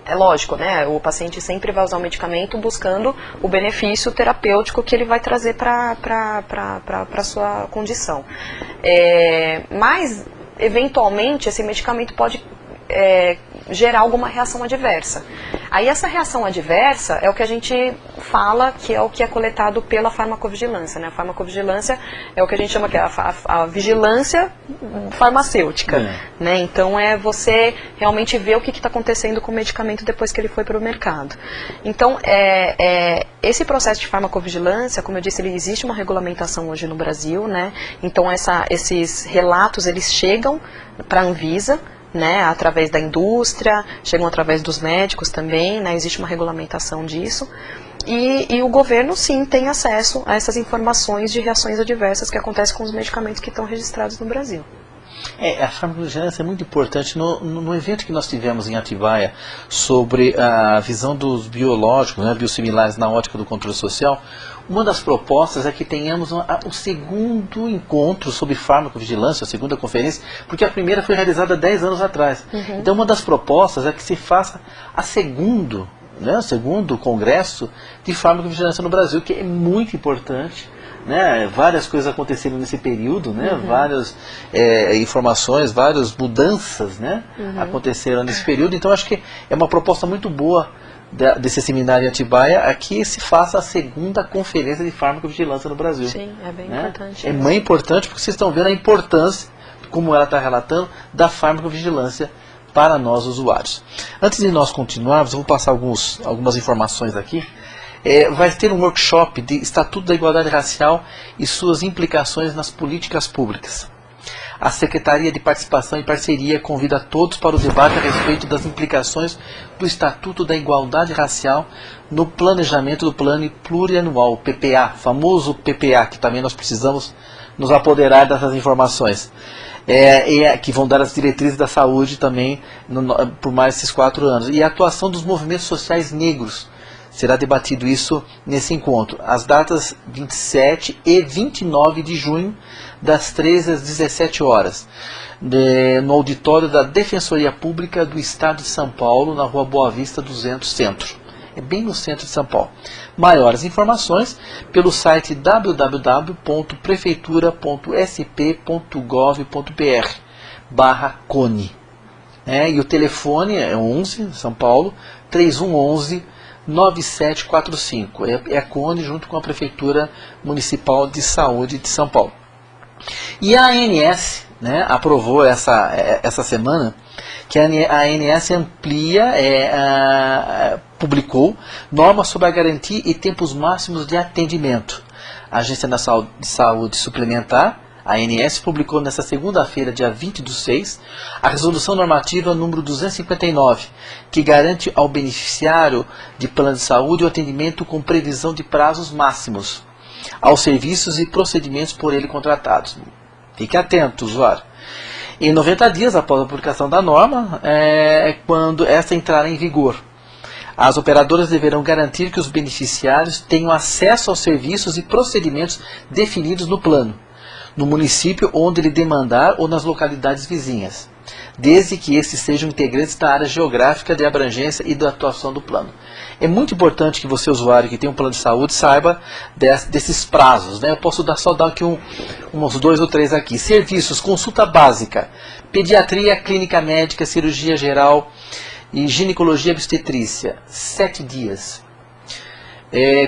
é lógico, né, o paciente sempre vai usar o medicamento buscando o benefício terapêutico que ele vai trazer para a sua condição. Mas eventualmente esse medicamento pode gerar alguma reação adversa. Aí essa reação adversa é o que a gente fala que é o que é coletado pela farmacovigilância, né? A farmacovigilância é o que a gente chama que é a vigilância farmacêutica, né? Então é você realmente ver o que está acontecendo com o medicamento depois que ele foi para o mercado. Então esse processo de farmacovigilância, como eu disse, existe uma regulamentação hoje no Brasil, né? Então esses relatos eles chegam para a Anvisa, né, através da indústria, chegam através dos médicos também, né, existe uma regulamentação disso, e o governo sim tem acesso a essas informações de reações adversas que acontecem com os medicamentos que estão registrados no Brasil. A farmacovigilância é muito importante. No evento que nós tivemos em Atibaia sobre a visão dos biológicos, né, biosimilares na ótica do controle social, uma das propostas é que tenhamos o segundo encontro sobre farmacovigilância, a segunda conferência, porque a primeira foi realizada 10 anos atrás. Então uma das propostas é que se faça o segundo congresso de farmacovigilância no Brasil, que é muito importante. Né, várias coisas aconteceram nesse período, né, várias informações, várias mudanças, né, aconteceram nesse período. Então acho que é uma proposta muito boa desse seminário em Atibaia, aqui se faça a segunda conferência de farmacovigilância no Brasil. Sim, é bem importante. É muito importante porque vocês estão vendo a importância, como ela está relatando, da farmacovigilância para nós usuários. Antes de nós continuarmos, eu vou passar algumas informações aqui. Vai ter um workshop de Estatuto da Igualdade Racial e suas implicações nas políticas públicas. A Secretaria de Participação e Parceria convida todos para o debate a respeito das implicações do Estatuto da Igualdade Racial no planejamento do Plano Plurianual, PPA, famoso PPA, que também nós precisamos nos apoderar dessas informações. Que vão dar as diretrizes da saúde também por mais esses 4 anos. E a atuação dos movimentos sociais negros. Será debatido isso nesse encontro. As datas 27 e 29 de junho, das 13 às 17 horas, no auditório da Defensoria Pública do Estado de São Paulo, na Rua Boa Vista 200 Centro. É bem no centro de São Paulo. Maiores informações pelo site www.prefeitura.sp.gov.br/cone. E o telefone é 11, São Paulo, 3111 9745. É a CONE junto com a Prefeitura Municipal de Saúde de São Paulo. E a ANS, né, aprovou essa semana que a ANS amplia, publicou normas sobre a garantia e tempos máximos de atendimento. A Agência Nacional de Saúde Suplementar, a ANS, publicou nesta segunda-feira, dia 20/6, a Resolução Normativa número 259, que garante ao beneficiário de plano de saúde o atendimento com previsão de prazos máximos aos serviços e procedimentos por ele contratados. Fique atento, usuário. Em 90 dias após a publicação da norma, quando esta entrar em vigor, as operadoras deverão garantir que os beneficiários tenham acesso aos serviços e procedimentos definidos no plano, no município onde ele demandar ou nas localidades vizinhas. desde que esses sejam integrantes da área geográfica de abrangência e da atuação do plano. É muito importante que você, usuário que tem um plano de saúde, saiba desses prazos, né? Eu posso só dar aqui uns 2 ou 3 aqui. Serviços, consulta básica, pediatria, clínica médica, cirurgia geral e ginecologia obstetrícia, 7 dias.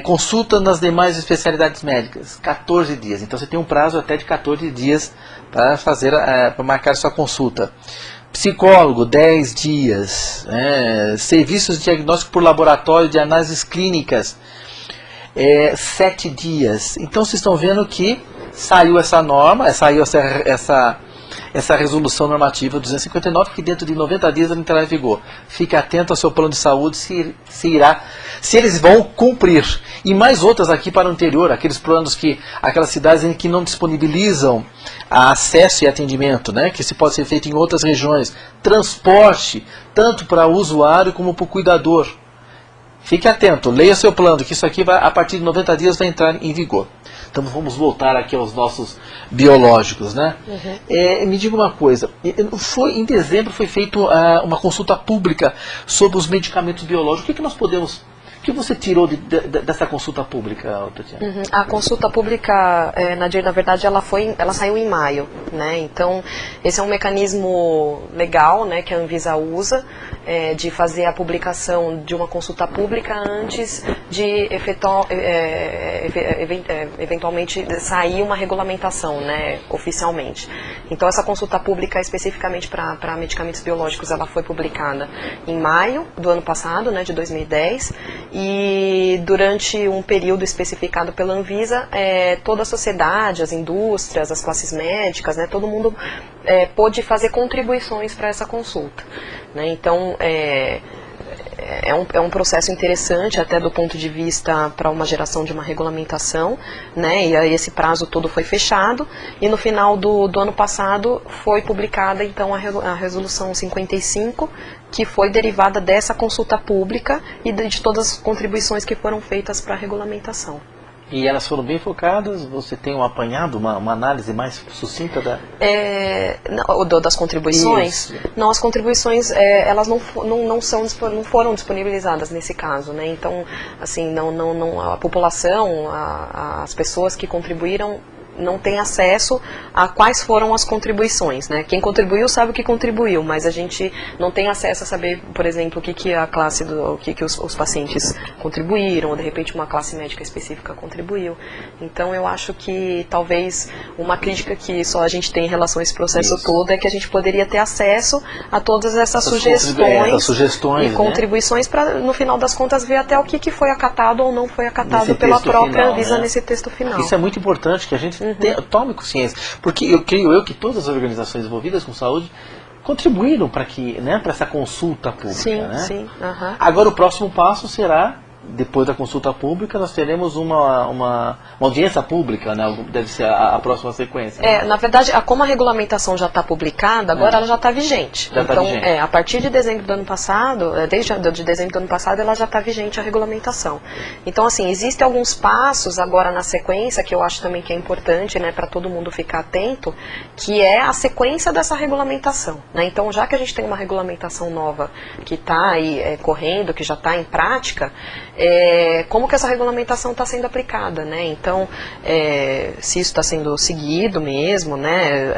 Consulta nas demais especialidades médicas, 14 dias. Então você tem um prazo até de 14 dias para para marcar sua consulta. Psicólogo, 10 dias. Serviços de diagnóstico por laboratório de análises clínicas, 7 dias. Então vocês estão vendo que saiu essa norma, saiu essa resolução normativa 259, que dentro de 90 dias ela entrará em vigor. Fique atento ao seu plano de saúde, se eles vão cumprir. E mais outras aqui para o interior, aquelas cidades em que não disponibilizam acesso e atendimento, né, que se pode ser feito em outras regiões. Transporte, tanto para o usuário como para o cuidador. Fique atento, leia seu plano, que isso aqui a partir de 90 dias vai entrar em vigor. Então vamos voltar aqui aos nossos biológicos, né? Me diga uma coisa, em dezembro foi feita uma consulta pública sobre os medicamentos biológicos. O que você tirou dessa consulta pública, Tatiana? A consulta pública, Nadir, na verdade, ela saiu em maio, né? Então, esse é um mecanismo legal, né, que a Anvisa usa, de fazer a publicação de uma consulta pública antes de eventualmente sair uma regulamentação, né, oficialmente. Então, essa consulta pública, especificamente para medicamentos biológicos, ela foi publicada em maio do ano passado, né, de 2010, e durante um período especificado pela Anvisa, toda a sociedade, as indústrias, as classes médicas, né, todo mundo pôde fazer contribuições para essa consulta, né? Então, é um processo interessante até do ponto de vista para uma geração de uma regulamentação, né? E aí esse prazo todo foi fechado, e no final do ano passado foi publicada então a resolução 55, que foi derivada dessa consulta pública e de todas as contribuições que foram feitas para a regulamentação. E elas foram bem focadas? Você tem um apanhado, uma análise mais sucinta das contribuições? Isso. Não, as contribuições elas não foram disponibilizadas nesse caso, né? Então, assim, a população, as pessoas que contribuíram não tem acesso a quais foram as contribuições, né? Quem contribuiu sabe o que contribuiu, mas a gente não tem acesso a saber, por exemplo, o que a classe o que os pacientes contribuíram, ou de repente uma classe médica específica contribuiu. Então eu acho que talvez uma crítica que só a gente tem em relação a esse processo todo é que a gente poderia ter acesso a todas essas sugestões e contribuições, né, para no final das contas ver até o que foi acatado ou não foi acatado pela própria Anvisa, né, nesse texto final. Isso é muito importante, que a gente tome consciência, porque eu creio que todas as organizações envolvidas com saúde contribuíram para essa consulta pública. Sim, né? sim. Agora o próximo passo será, depois da consulta pública, nós teremos uma audiência pública, né? Deve ser a próxima sequência. Né? Na verdade, como a regulamentação já está publicada, agora ela já está vigente. A partir de dezembro do ano passado, desde dezembro do ano passado, ela já está vigente a regulamentação. Então, assim, existem alguns passos agora na sequência, que eu acho também que é importante, né, para todo mundo ficar atento, que é a sequência dessa regulamentação, né? Então, já que a gente tem uma regulamentação nova que está aí correndo, que já está em prática, como que essa regulamentação está sendo aplicada, né? Então, se isso está sendo seguido mesmo, né,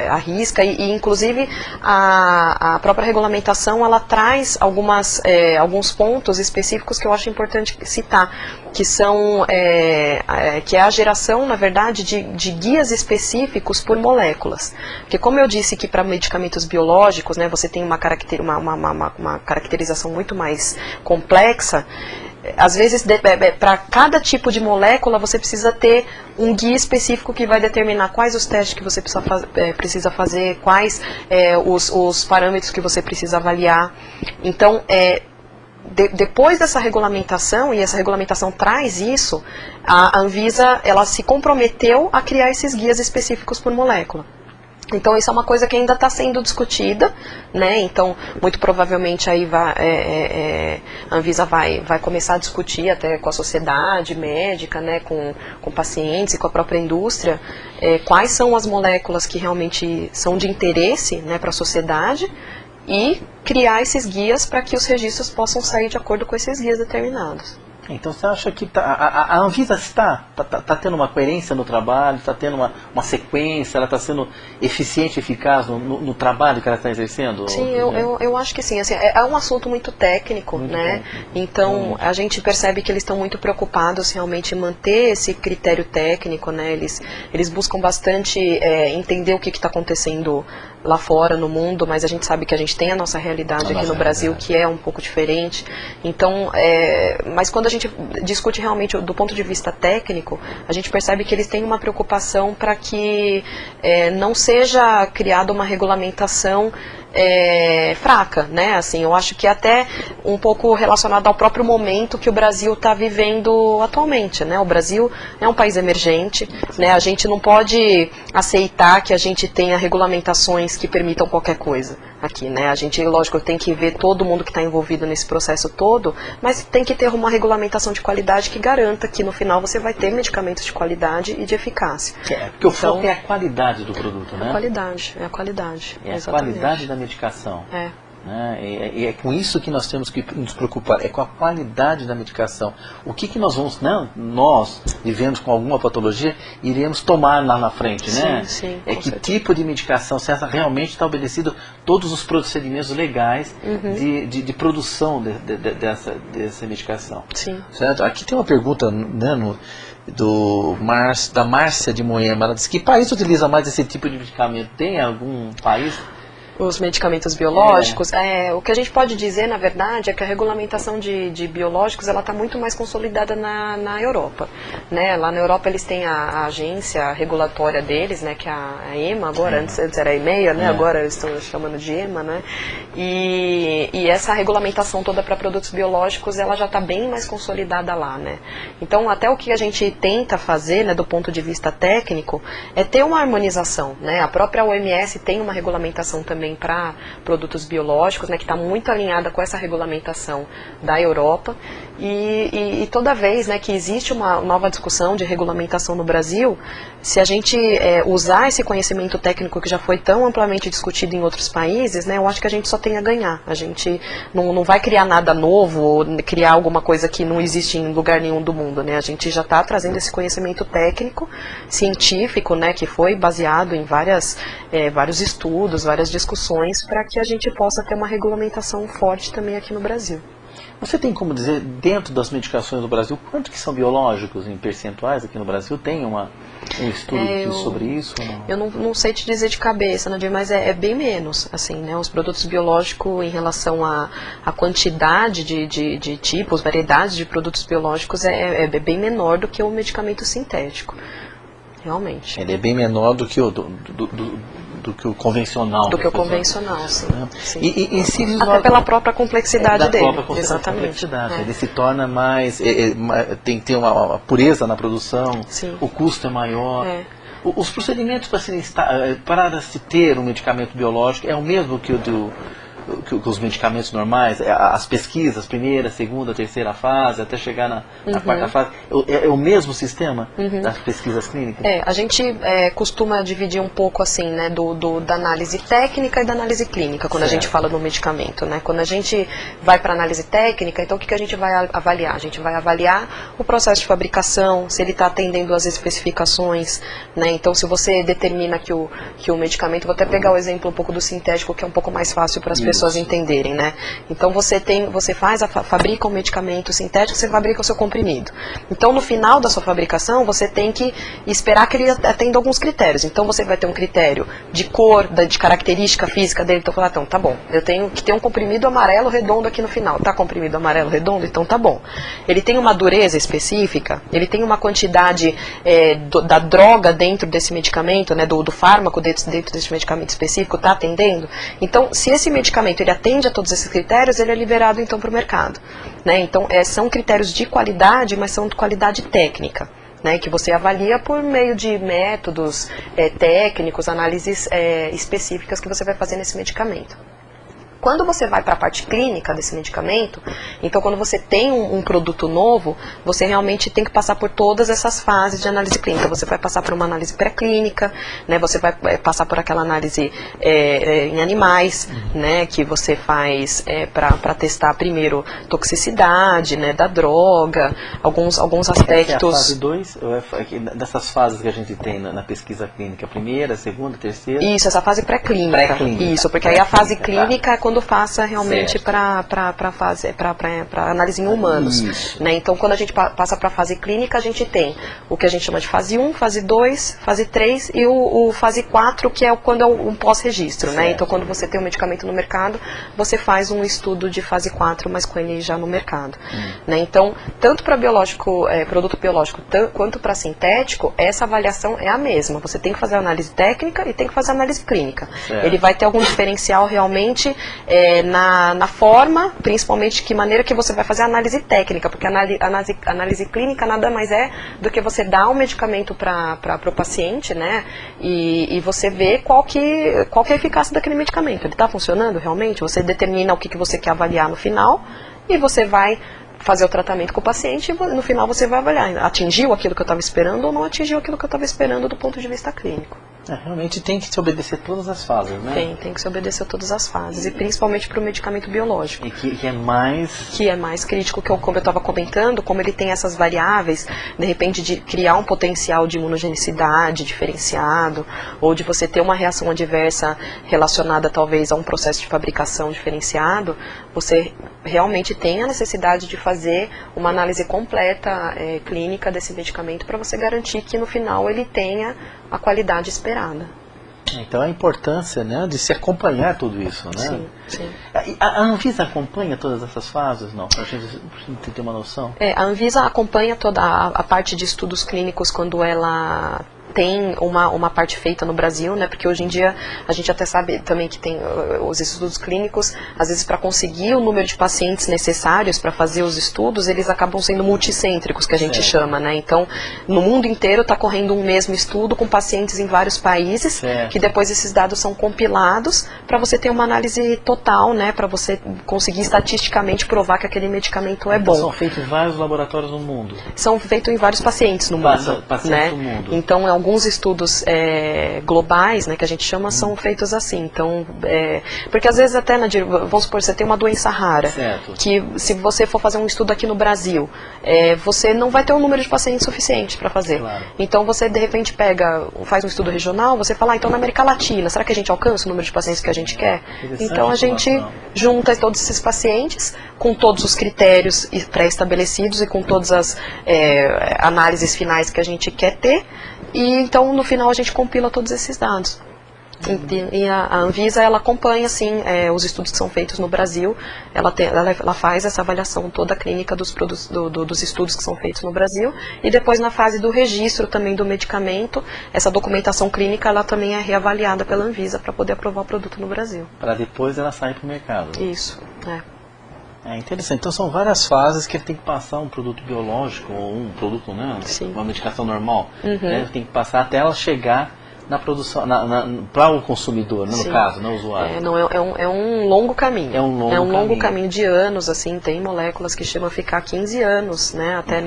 a risca, e inclusive a própria regulamentação, ela traz alguns pontos específicos que eu acho importante citar, que são que é a geração, na verdade, de guias específicos por moléculas. Porque, como eu disse que para medicamentos biológicos, né, você tem uma caracterização muito mais complexa. Às vezes, para cada tipo de molécula, você precisa ter um guia específico que vai determinar quais os testes que você precisa fazer, quais os parâmetros que você precisa avaliar. Então, depois dessa regulamentação, e essa regulamentação traz isso, a Anvisa ela se comprometeu a criar esses guias específicos por molécula. Então isso é uma coisa que ainda está sendo discutida, né? Então muito provavelmente aí a Anvisa vai começar a discutir até com a sociedade médica, né? Com pacientes e com a própria indústria, quais são as moléculas que realmente são de interesse, né, para a sociedade, e criar esses guias para que os registros possam sair de acordo com esses guias determinados. Então você acha que a Anvisa está tendo uma coerência no trabalho, está tendo uma sequência, ela está sendo eficiente, eficaz no trabalho que ela está exercendo? Sim, eu acho que sim. Assim, é um assunto muito técnico, né? Então a gente percebe que eles estão muito preocupados realmente em manter esse critério técnico, né? Eles buscam bastante entender o que está acontecendo lá fora, no mundo, mas a gente sabe que a gente tem a nossa realidade aqui no Brasil, que é um pouco diferente. Então, mas quando a gente discute realmente do ponto de vista técnico, a gente percebe que eles têm uma preocupação para que não seja criada uma regulamentação fraca, né? Assim, eu acho que até um pouco relacionado ao próprio momento que o Brasil está vivendo atualmente, né? O Brasil é um país emergente, né? A gente não pode aceitar que a gente tenha regulamentações que permitam qualquer coisa aqui, né? A gente, lógico, tem que ver todo mundo que está envolvido nesse processo todo, mas tem que ter uma regulamentação de qualidade que garanta que no final você vai ter medicamentos de qualidade e de eficácia. Porque o foco é a qualidade do produto, né? É a qualidade. É a qualidade da medicação. Né? E é com isso que nós temos que nos preocupar, é com a qualidade da medicação. O que nós vamos, nós vivemos com alguma patologia, iremos tomar lá na frente, né? Sim, que tipo de medicação, se essa realmente está obedecido todos os procedimentos legais de produção dessa medicação. Sim. Certo? Aqui tem uma pergunta, né, da Márcia de Moema. Ela diz: que país utiliza mais esse tipo de medicamento? Tem algum país? Os medicamentos biológicos, o que a gente pode dizer, na verdade, é que a regulamentação de biológicos ela está muito mais consolidada na Europa. Né? Lá na Europa eles têm a agência regulatória deles, né, que é a EMA, agora, antes era a EMEA, né, agora eles estão chamando de EMA, né? E essa regulamentação toda para produtos biológicos, ela já está bem mais consolidada lá, né? Então, até o que a gente tenta fazer, né, do ponto de vista técnico, é ter uma harmonização, né? A própria OMS tem uma regulamentação também para produtos biológicos, né, que está muito alinhada com essa regulamentação da Europa, e toda vez, né, que existe uma nova discussão de regulamentação no Brasil, se a gente usar esse conhecimento técnico que já foi tão amplamente discutido em outros países, né, eu acho que a gente só tem a ganhar. A gente não vai criar nada novo ou criar alguma coisa que não existe em lugar nenhum do mundo, né? A gente já está trazendo esse conhecimento técnico, científico, né, que foi baseado em vários estudos, várias discussões, para que a gente possa ter uma regulamentação forte também aqui no Brasil. Você tem como dizer, dentro das medicações do Brasil, quanto que são biológicos em percentuais aqui no Brasil? Tem um estudo sobre isso? Eu não sei te dizer de cabeça, Nadir, mas é bem menos. Assim, né? Os produtos biológicos, em relação à quantidade de tipos, variedades de produtos biológicos, é bem menor do que o medicamento sintético. Realmente. Ele é bem menor do que o convencional. Do que o convencional, sim. Sim. E até pela própria complexidade dele. Exatamente. Ele se torna mais... tem que ter uma pureza na produção, sim. O custo é maior. Os procedimentos para se ter um medicamento biológico é o mesmo que os medicamentos normais, as pesquisas, primeira, segunda, terceira fase, até chegar na quarta fase, é o mesmo sistema das pesquisas clínicas? A gente costuma dividir um pouco assim, né, da análise técnica e da análise clínica, quando a gente fala do medicamento, né? Quando a gente vai para análise técnica, então o que a gente vai avaliar? A gente vai avaliar o processo de fabricação, se ele está atendendo às especificações, né? Então, se você determina que o medicamento, vou até pegar o exemplo um pouco do sintético, que é um pouco mais fácil para as pessoas entenderem, né? Então você fabrica um medicamento sintético, você fabrica o seu comprimido. Então no final da sua fabricação você tem que esperar que ele atenda alguns critérios. Então você vai ter um critério de cor, de característica física dele. Então então tá bom, eu tenho que ter um comprimido amarelo redondo aqui no final. Tá comprimido amarelo redondo? Então tá bom. Ele tem uma dureza específica, ele tem uma quantidade da droga dentro desse medicamento, né, do fármaco dentro desse medicamento específico, tá atendendo? Então se esse medicamento ele atende a todos esses critérios, ele é liberado então para o mercado, né? Então são critérios de qualidade, mas são de qualidade técnica, né, que você avalia por meio de métodos técnicos, análises específicas que você vai fazer nesse medicamento. Quando você vai para a parte clínica desse medicamento, então quando você tem um produto novo, você realmente tem que passar por todas essas fases de análise clínica. Você vai passar por uma análise pré-clínica, né, você vai passar por aquela análise em animais, né, que você faz para testar primeiro toxicidade, né, da droga, alguns aspectos. Essa é a fase 2, dessas fases que a gente tem na pesquisa clínica, primeira, segunda, terceira? Isso, essa fase pré-clínica. Isso, porque aí a fase clínica é quando passa realmente para análise em humanos. Né? Então, quando a gente passa para a fase clínica, a gente tem o que a gente chama de fase 1, fase 2, fase 3 e o fase 4, que é quando é um pós-registro. Né? Então, quando você tem um medicamento no mercado, você faz um estudo de fase 4, mas com ele já no mercado. Né? Então, tanto para produto biológico quanto para sintético, essa avaliação é a mesma. Você tem que fazer a análise técnica e tem que fazer a análise clínica. Ele vai ter algum diferencial realmente na forma, principalmente que maneira que você vai fazer a análise técnica, porque a análise clínica nada mais é do que você dar um medicamento para o paciente, né, e você vê qual que é a eficácia daquele medicamento. Ele está funcionando realmente? Você determina o que você quer avaliar no final e você vai fazer o tratamento com o paciente e no final você vai avaliar, atingiu aquilo que eu estava esperando ou não atingiu aquilo que eu estava esperando do ponto de vista clínico. Realmente tem que se obedecer todas as fases, né? Tem que se obedecer todas as fases, e principalmente para o medicamento biológico. E que é mais... Que é mais crítico, como eu estava comentando, como ele tem essas variáveis, de repente de criar um potencial de imunogenicidade diferenciado, ou de você ter uma reação adversa relacionada talvez a um processo de fabricação diferenciado, você realmente tem a necessidade de fazer uma análise completa clínica desse medicamento para você garantir que no final ele tenha a qualidade esperada. Então a importância, né, de se acompanhar tudo isso, né? Sim, sim. A Anvisa acompanha todas essas fases, não? Para a gente ter uma noção. A Anvisa acompanha toda a parte de estudos clínicos quando ela tem uma parte feita no Brasil, né? Porque hoje em dia a gente até sabe também que tem os estudos clínicos, às vezes para conseguir o número de pacientes necessários para fazer os estudos, eles acabam sendo multicêntricos, que a gente chama, né? Então, no mundo inteiro está correndo um mesmo estudo com pacientes em vários países, que depois esses dados são compilados para você ter uma análise total, né? Para você conseguir estatisticamente provar que aquele medicamento é bom. São feitos em vários laboratórios no mundo. São feitos em váriros pacientes no mundo, né? No mundo. Então, alguns estudos globais, né, que a gente chama, são feitos assim. Então, porque às vezes até, Nadir, vamos supor, você tem uma doença rara, que se você for fazer um estudo aqui no Brasil, você não vai ter um número de pacientes suficiente para fazer. Claro. Então, você de repente faz um estudo regional, você fala, então na América Latina, será que a gente alcança o número de pacientes que a gente quer? Então, a gente junta todos esses pacientes com todos os critérios pré-estabelecidos e com todas as análises finais que a gente quer ter. E então no final a gente compila todos esses dados. E a Anvisa, ela acompanha assim, os estudos que são feitos no Brasil, ela faz essa avaliação toda clínica dos estudos que são feitos no Brasil, e depois na fase do registro também do medicamento, essa documentação clínica ela também é reavaliada pela Anvisa para poder aprovar o produto no Brasil. Para depois ela sair para o mercado. Isso, É interessante. Então são várias fases que ele tem que passar um produto biológico ou um produto, né, uma medicação normal, né, tem que passar até ela chegar na produção, para o consumidor, né, no caso, no usuário. É um longo caminho. É um longo caminho de anos, assim, tem moléculas que chegam a ficar 15 anos, né, até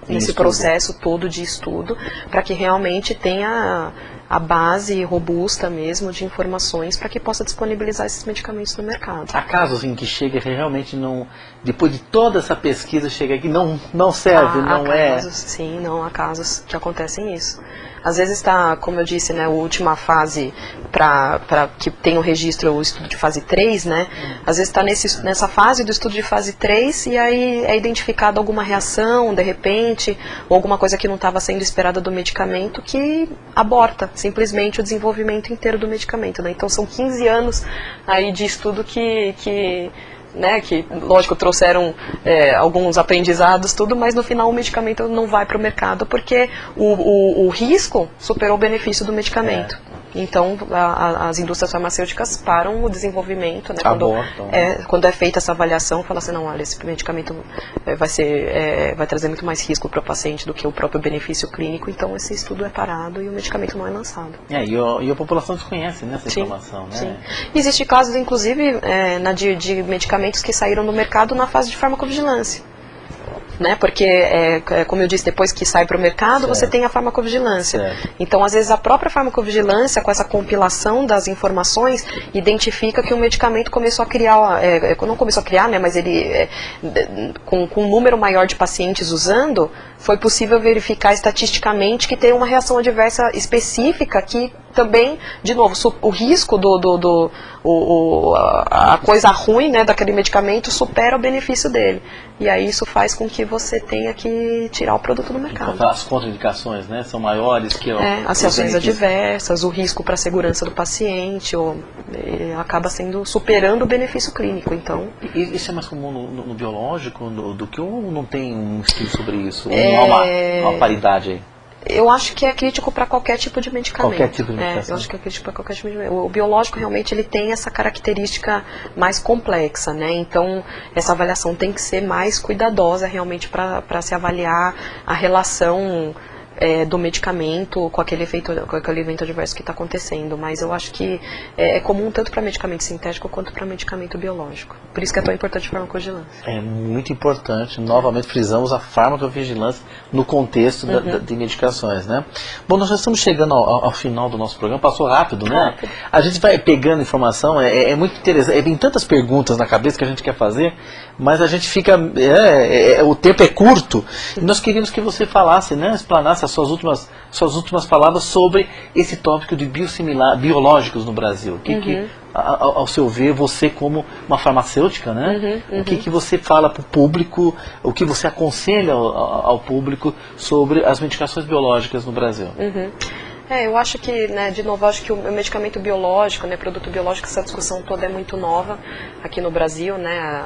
nesse processo todo de estudo, para que realmente tenha a base robusta mesmo de informações para que possa disponibilizar esses medicamentos no mercado. Há casos em que chega que realmente não, depois de toda essa pesquisa, chega aqui não serve, há casos que acontecem isso. Às vezes está, como eu disse, né, a última fase para que tem o registro, o estudo de fase 3, né? Às vezes está nessa fase do estudo de fase 3 e aí é identificada alguma reação, de repente, ou alguma coisa que não estava sendo esperada do medicamento que aborta simplesmente o desenvolvimento inteiro do medicamento, né? Então são 15 anos aí de estudo que lógico trouxeram alguns aprendizados, tudo, mas no final o medicamento não vai para o mercado porque o risco superou o benefício do medicamento. Então, as indústrias farmacêuticas param o desenvolvimento, né? Quando é feita essa avaliação, fala assim, não, olha, esse medicamento vai trazer muito mais risco para o paciente do que o próprio benefício clínico, então esse estudo é parado e o medicamento não é lançado. E a população desconhece, né, essa informação, né? Sim. Existem casos, inclusive, de medicamentos que saíram no mercado na fase de farmacovigilância. Né? Porque, como eu disse, depois que sai para o mercado, você tem a farmacovigilância. Então, às vezes, a própria farmacovigilância, com essa compilação das informações, identifica que o medicamento começou a criar, não começou a criar, né, mas ele, com um número maior de pacientes usando, foi possível verificar estatisticamente que tem uma reação adversa específica que também, de novo, o risco a coisa ruim, né, daquele medicamento supera o benefício dele. E aí isso faz com que você tenha que tirar o produto do mercado. Então, as contraindicações, né, são maiores que as reações adversas, o risco para a segurança do paciente, acaba superando o benefício clínico. Então, isso é mais comum no biológico do que não tem um estudo sobre isso? Não há uma paridade aí? Eu acho que é crítico para qualquer tipo de medicamento. Qualquer tipo de medicação. Eu acho que é crítico para qualquer tipo de medicamento. O biológico realmente ele tem essa característica mais complexa, né? Então essa avaliação tem que ser mais cuidadosa realmente para se avaliar a relação do medicamento com aquele evento adverso que está acontecendo. Mas eu acho que é comum tanto para medicamento sintético quanto para medicamento biológico. Por isso que é tão importante a farmacovigilância. É muito importante. Novamente frisamos a farmacovigilância no contexto de medicações, né? Bom, nós já estamos chegando ao final do nosso programa. Passou rápido, né? Rápido. A gente vai pegando informação. É muito interessante. Tem tantas perguntas na cabeça que a gente quer fazer, mas a gente fica... o tempo é curto. E nós queríamos que você falasse, né? Explanasse as suas últimas palavras sobre esse tópico de biológicos no Brasil. O que, ao seu ver, você como uma farmacêutica, né? O que você fala para o público, o que você aconselha ao público sobre as medicações biológicas no Brasil? Eu acho que, né, de novo, acho que o medicamento biológico, né, produto biológico, essa discussão toda é muito nova aqui no Brasil, né,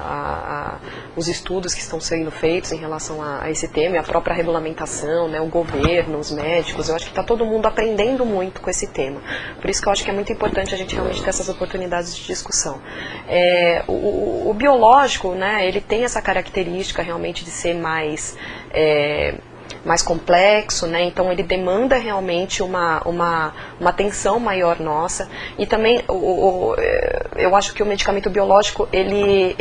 os estudos que estão sendo feitos em relação a esse tema, e a própria regulamentação, né, o governo, os médicos, eu acho que está todo mundo aprendendo muito com esse tema. Por isso que eu acho que é muito importante a gente realmente ter essas oportunidades de discussão. O biológico, né, ele tem essa característica realmente de ser mais complexo, né? Então ele demanda realmente uma atenção maior nossa. E também eu acho que o medicamento biológico, ele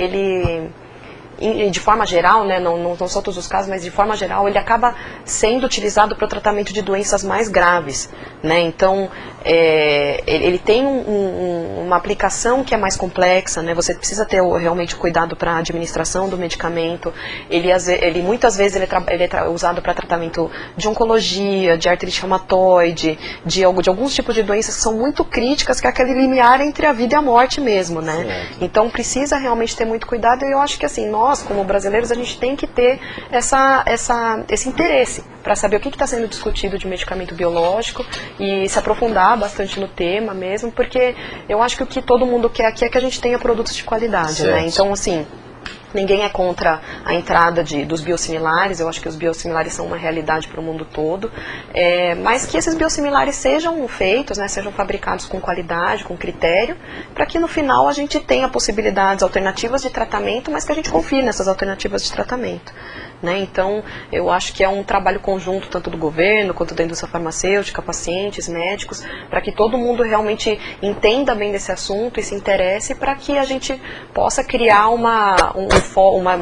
de forma geral, né, não são todos os casos, mas de forma geral ele acaba sendo utilizado para o tratamento de doenças mais graves, né? Então ele tem uma aplicação que é mais complexa, né? Você precisa ter realmente cuidado para a administração do medicamento. Ele muitas vezes ele é usado para tratamento de oncologia, de artrite reumatoide, de alguns tipos de doenças que são muito críticas, que é aquele limiar entre a vida e a morte mesmo, né? Certo. Então precisa realmente ter muito cuidado, e eu acho que assim, nós como brasileiros a gente tem que ter esse interesse para saber o que está sendo discutido de medicamento biológico e se aprofundar bastante no tema mesmo, porque eu acho que o que todo mundo quer aqui é que a gente tenha produtos de qualidade, né? Então, assim, ninguém é contra a entrada dos biosimilares, eu acho que os biosimilares são uma realidade para o mundo todo, mas que esses biosimilares sejam feitos, né, sejam fabricados com qualidade, com critério, para que no final a gente tenha possibilidades alternativas de tratamento, mas que a gente confie nessas alternativas de tratamento. Né? Então, eu acho que é um trabalho conjunto tanto do governo quanto da indústria farmacêutica, pacientes, médicos, para que todo mundo realmente entenda bem desse assunto e se interesse, para que a gente possa criar uma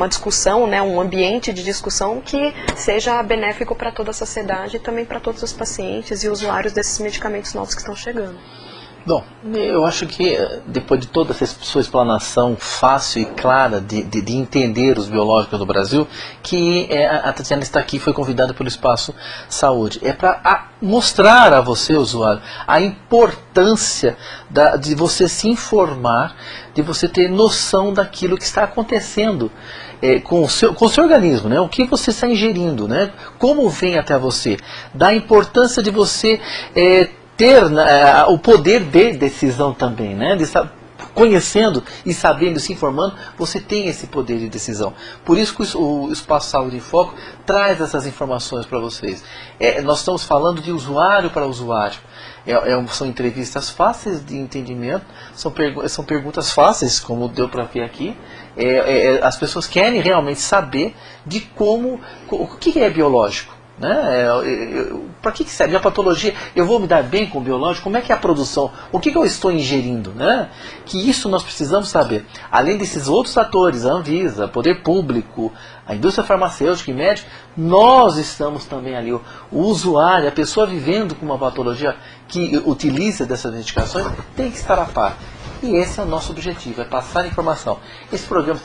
discussão, né, um ambiente de discussão que seja benéfico para toda a sociedade e também para todos os pacientes e usuários desses medicamentos novos que estão chegando. Bom, eu acho que depois de toda essa sua explanação fácil e clara de entender os biológicos do Brasil, que a Tatiana está aqui, foi convidada pelo Espaço Saúde. É para mostrar a você, usuário, a importância de você se informar, de você ter noção daquilo que está acontecendo com o seu organismo, né? O que você está ingerindo, né? Como vem até você, da importância de você ter o poder de decisão também, né? conhecendo e sabendo, se informando, você tem esse poder de decisão. Por isso que o Espaço Saúde em Foco traz essas informações para vocês. Nós estamos falando de usuário para usuário. São entrevistas fáceis de entendimento, são perguntas fáceis, como deu para ver aqui. As pessoas querem realmente saber de o que é biológico. Né? Para que serve a patologia? Eu vou me dar bem com o biológico? Como é que é a produção? O que eu estou ingerindo? Né? Que isso nós precisamos saber. Além desses outros atores, a Anvisa, poder público, a indústria farmacêutica e médica, nós estamos também ali. O usuário, a pessoa vivendo com uma patologia que utiliza dessas medicações, tem que estar a par. E esse é o nosso objetivo, é passar informação. Esse programa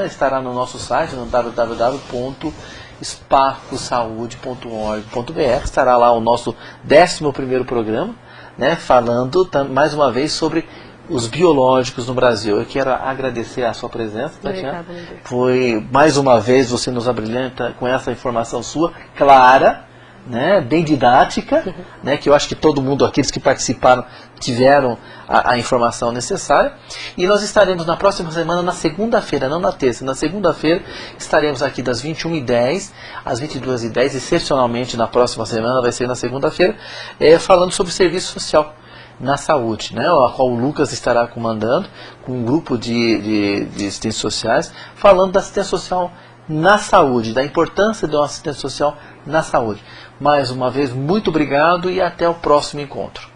estará no nosso site, no www.espacosaude.org.br. Estará lá o nosso 11º programa, né, falando mais uma vez sobre os biológicos no Brasil. Eu quero agradecer a sua presença, Tatiana. Foi, mais uma vez, você nos abrilhanta com essa informação sua, clara, né, bem didática, né, que eu acho que todo mundo, aqueles que participaram, tiveram a informação necessária. E nós estaremos na próxima semana, na segunda-feira, não na terça, na segunda-feira, estaremos aqui das 21h10 às 22h10, excepcionalmente na próxima semana, vai ser na segunda-feira, falando sobre serviço social na saúde, né, a qual o Lucas estará comandando, com um grupo de assistentes sociais, falando da assistência social na saúde, da importância de uma assistência social na saúde. Mais uma vez, muito obrigado e até o próximo encontro.